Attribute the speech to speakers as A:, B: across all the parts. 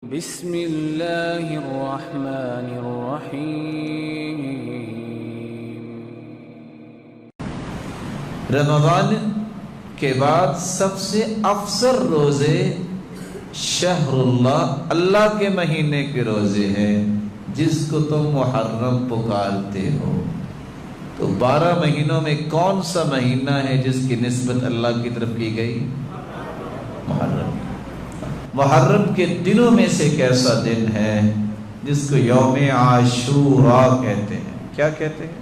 A: بسم اللہ الرحمن الرحیم۔
B: رمضان کے بعد سب سے افضل روزے شہر اللہ کے مہینے کے روزے ہیں، جس کو تم محرم پکارتے ہو۔ تو 12 مہینوں میں کون سا مہینہ ہے جس کی نسبت اللہ کی طرف کی گئی؟ محرم۔ محرم کے دنوں میں سے ایک ایسا دن ہے جس کو یوم عاشوراء کہتے ہیں۔ کیا کہتے ہیں؟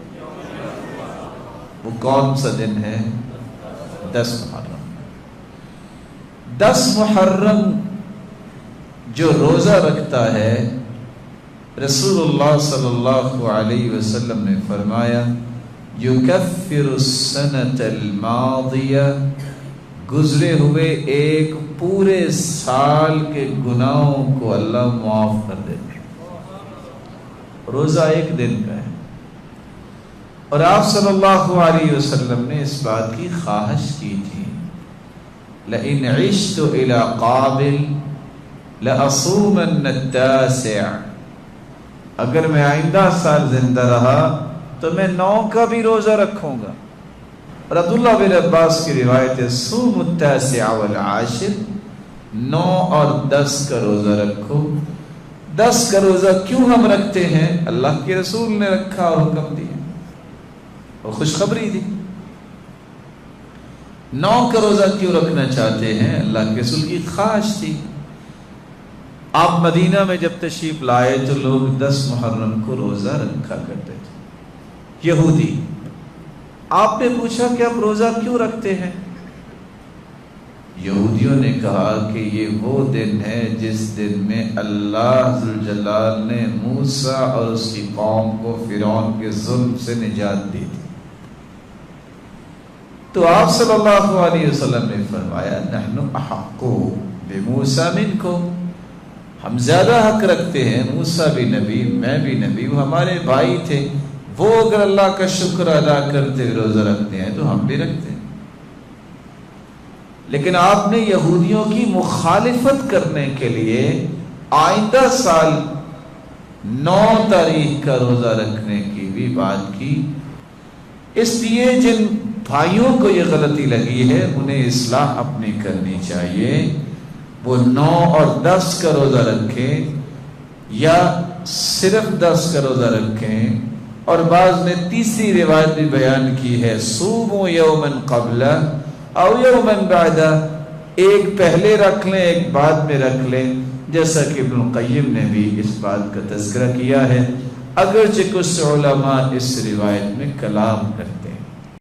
B: وہ کون سا دن ہے؟ 10 محرم۔ 10 محرم جو روزہ رکھتا ہے، رسول اللہ صلی اللہ علیہ وسلم نے فرمایا یکفر السنۃ الماضیہ، گزرے ہوئے ایک پورے سال کے گناہوں کو اللہ معاف کر دیتے ہیں۔ روزہ ایک دن کا ہے، اور آپ صلی اللہ علیہ وسلم نے اس بات کی خواہش کی تھی، لئن عشت الی قابل لأصومن التاسع، اگر میں آئندہ سال زندہ رہا تو میں 9 کا بھی روزہ رکھوں گا۔ اور عبداللہ بن عباس کی روایت ہے صوم التاسع والعاشر، 9 اور 10 کا روزہ رکھو۔ 10 کا روزہ کیوں ہم رکھتے ہیں؟ اللہ کے رسول نے رکھا اور حکم دیا اور خوشخبری دی۔ 9 کا روزہ کیوں رکھنا چاہتے ہیں؟ اللہ کے رسول کی خواہش تھی۔ آپ مدینہ میں جب تشریف لائے تو لوگ 10 محرم کو روزہ رکھا کرتے تھے، یہودی۔ آپ نے پوچھا کہ آپ روزہ کیوں رکھتے ہیں؟ یہودیوں نے کہا کہ یہ وہ دن ہے جس دن میں اللہ ذوالجلال نے موسیٰ اور اس کی قوم کو فرعون کے ظلم سے نجات دی تھی۔ تو آپ صلی اللہ علیہ وسلم نے فرمایا نحن احق بموسیٰ منکم، ہم زیادہ حق رکھتے ہیں، موسیٰ بھی نبی، میں بھی نبی، وہ ہمارے بھائی تھے، وہ اگر اللہ کا شکر ادا کرتے ہوئے روزہ رکھتے ہیں تو ہم بھی رکھتے ہیں۔ لیکن آپ نے یہودیوں کی مخالفت کرنے کے لیے آئندہ سال 9 تاریخ کا روزہ رکھنے کی بھی بات کی۔ اس لیے جن بھائیوں کو یہ غلطی لگی ہے انہیں اصلاح اپنی کرنی چاہیے، وہ 9 اور 10 کا روزہ رکھیں یا صرف 10 کا روزہ رکھیں۔ اور بعض نے تیسری روایت بھی بیان کی ہے صوموا یوما قبل او یوما بعد، ایک پہلے رکھ لیں ایک بعد میں رکھ لیں، جیسا کہ ابن القیم نے بھی اس بات کا تذکرہ کیا ہے، اگرچہ کچھ علماء اس روایت میں کلام کرتے